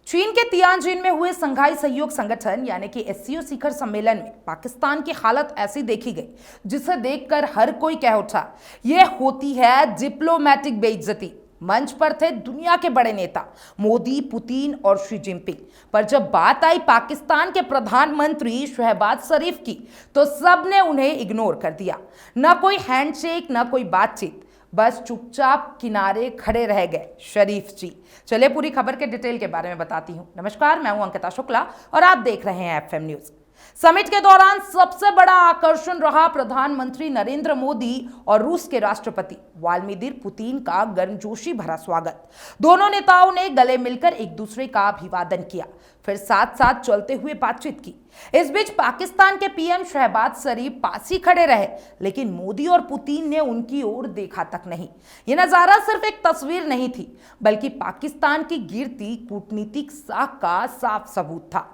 चीन के तियानजिन में हुए संघाई सहयोग संगठन यानी कि एससीओ शिखर सम्मेलन में पाकिस्तान की हालत ऐसी देखी गई जिसे देखकर हर कोई कह उठा, यह होती है डिप्लोमेटिक बेइज्जती। मंच पर थे दुनिया के बड़े नेता मोदी, पुतिन और शी जिनपिंग, पर जब बात आई पाकिस्तान के प्रधानमंत्री शहबाज शरीफ की तो सबने उन्हें इग्नोर कर दिया। न कोई हैंडशेक, न कोई बातचीत, बस चुपचाप किनारे खड़े रह गए शरीफ जी। चलिए पूरी खबर के डिटेल के बारे में बताती हूं। नमस्कार, मैं हूं अंकिता शुक्ला और आप देख रहे हैं एफएम न्यूज। समिट के दौरान सबसे बड़ा आकर्षण रहा प्रधानमंत्री नरेंद्र मोदी और रूस के राष्ट्रपति व्लादिमीर पुतिन का गर्मजोशी भरा स्वागत। दोनों नेताओं ने गले मिलकर एक दूसरे का अभिवादन किया, फिर साथ साथ चलते हुए बातचीत की। इस बीच पाकिस्तान के पीएम शहबाज शरीफ पास ही खड़े रहे, लेकिन मोदी और पुतिन ने उनकी ओर देखा तक नहीं। यह नजारा सिर्फ एक तस्वीर नहीं थी, बल्कि पाकिस्तान की गिरती कूटनीतिक साख का साफ सबूत था।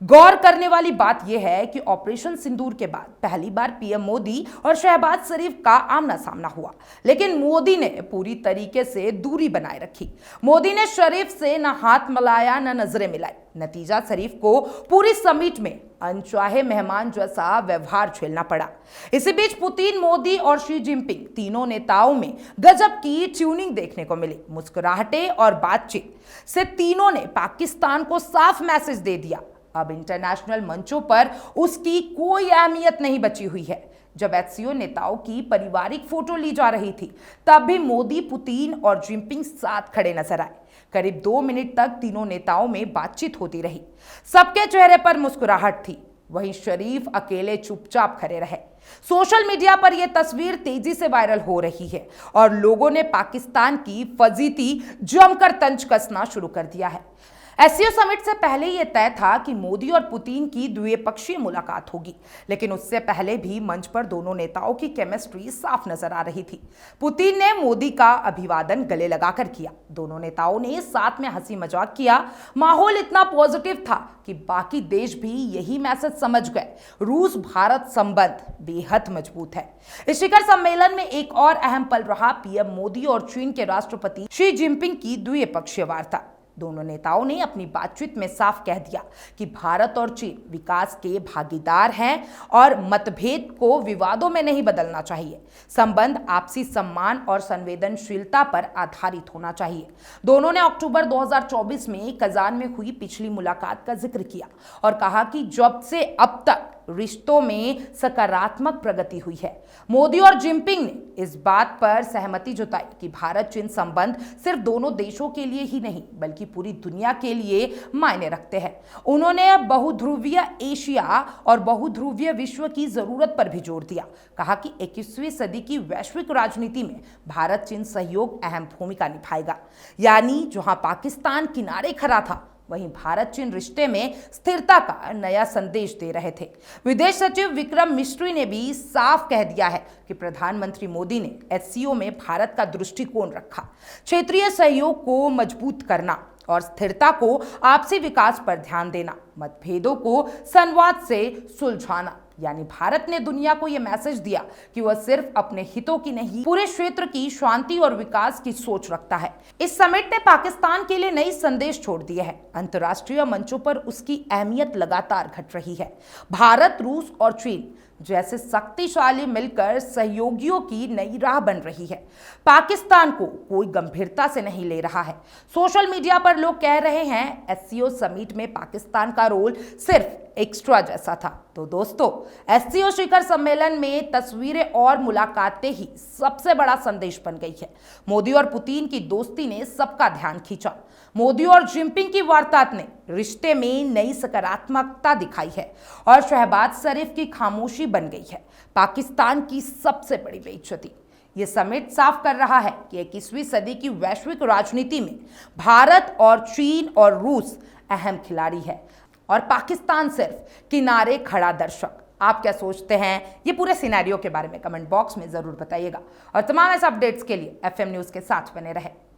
गौर करने वाली बात यह है कि ऑपरेशन सिंदूर के बाद पहली बार पीएम मोदी और शहबाज शरीफ का आमना सामना हुआ, लेकिन मोदी ने पूरी तरीके से दूरी बनाए रखी। मोदी ने शरीफ से न हाथ मिलाया न नजरें मिलाई। नतीजा, शरीफ को पूरी समिट में अनचाहे मेहमान जैसा व्यवहार झेलना पड़ा। इसी बीच पुतिन, मोदी और शी जिनपिंग तीनों नेताओं में गजब की ट्यूनिंग देखने को मिली। मुस्कुराहटें और बातचीत से तीनों ने पाकिस्तान को साफ मैसेज दे दिया, अब इंटरनेशनल मंचों पर उसकी कोई अहमियत नहीं बची हुई है। जब एससीओ नेताओं की पारिवारिक फोटो ली जा रही थी, तब भी मोदी, पुतिन और जिनपिंग साथ खड़े नजर आए। करीब 2 मिनट तक तीनों नेताओं में बातचीत होती रही। सबके चेहरे पर मुस्कुराहट थी, वहीं शरीफ अकेले चुपचाप खड़े रहे। सोशल मीडिया पर यह तस्वीर तेजी से वायरल हो रही है और लोगों ने पाकिस्तान की फजीती जमकर तंज कसना शुरू कर दिया है। एससीओ समिट से पहले यह तय था कि मोदी और पुतिन की द्विपक्षीय मुलाकात होगी, लेकिन उससे पहले भी मंच पर दोनों नेताओं की केमिस्ट्री साफ नजर आ रही थी। पुतिन ने मोदी का अभिवादन गले लगाकर किया। दोनों नेताओं ने साथ में हंसी मजाक किया। माहौल इतना पॉजिटिव था कि बाकी देश भी यही मैसेज समझ गए, रूस भारत संबंध बेहद मजबूत है। इस शिखर सम्मेलन में एक और अहम पल रहा पीएम मोदी और चीन के राष्ट्रपति शी जिनपिंग की द्विपक्षीय वार्ता। दोनों नेताओं ने अपनी बातचीत में साफ कह दिया कि भारत और चीन विकास के भागीदार हैं और मतभेद को विवादों में नहीं बदलना चाहिए। संबंध आपसी सम्मान और संवेदनशीलता पर आधारित होना चाहिए। दोनों ने अक्टूबर 2024 में कजान में हुई पिछली मुलाकात का जिक्र किया और कहा कि जब से अब तक रिश्तों में सकारात्मक प्रगति हुई है। मोदी और जिनपिंग ने इस बात पर सहमति जताई कि भारत चीन संबंध सिर्फ दोनों देशों के लिए ही नहीं बल्कि पूरी दुनिया के लिए मायने रखते हैं। उन्होंने बहुध्रुवीय एशिया और बहुध्रुवीय विश्व की जरूरत पर भी जोर दिया। कहा कि 21वीं सदी की वैश्विक राजनीति में भारत चीन सहयोग अहम भूमिका निभाएगा। यानी जहां पाकिस्तान किनारे खड़ा था, वहीं भारत चीन रिश्ते में स्थिरता का नया संदेश दे रहे थे। विदेश सचिव विक्रम मिस्री ने भी साफ कह दिया है कि प्रधानमंत्री मोदी ने एससीओ में भारत का दृष्टिकोण रखा, क्षेत्रीय सहयोग को मजबूत करना और स्थिरता को आपसी विकास पर ध्यान देना, मतभेदों को संवाद से सुलझाना। यानी भारत ने दुनिया को यह मैसेज दिया कि वह सिर्फ अपने हितों की नहीं, पूरे क्षेत्र की शांति और विकास की सोच रखता है। इस समिट ने पाकिस्तान के लिए नई संदेश छोड़ दिए हैं। अंतर्राष्ट्रीय मंचों पर उसकी अहमियत लगातार घट रही है। भारत, रूस और चीन जैसे शक्तिशाली मिलकर सहयोगियों की नई राह बन रही है। पाकिस्तान को कोई गंभीरता से नहीं ले रहा है। सोशल मीडिया पर लोग कह रहे हैं एससीओ समिट में पाकिस्तान का रोल सिर्फ एक्स्ट्रा जैसा था। तो दोस्तों, एससीओ शिखर सम्मेलन में तस्वीरें और मुलाकातें ही सबसे बड़ा संदेश बन गई है। मोदी और पुतिन की दोस्ती ने सबका ध्यान खींचा। मोदी और जिनपिंग की वार्ता ने रिश्ते में नई सकारात्मकता दिखाई है और शहबाज शरीफ की खामोशी बन गई है पाकिस्तान की सबसे बड़ी बेइज्जती। ये समिट साफ कर रहा है कि 21वीं सदी की वैश्विक राजनीति में भारत और चीन और रूस अहम खिलाड़ी है और पाकिस्तान सिर्फ किनारे खड़ा दर्शक। आप क्या सोचते हैं ये पूरे सिनेरियो के बारे में कमेंट बॉक्स में जरूर बताइएगा और तमाम ऐसे अपडेट्स के लिए एफएम न्यूज के साथ बने रहे।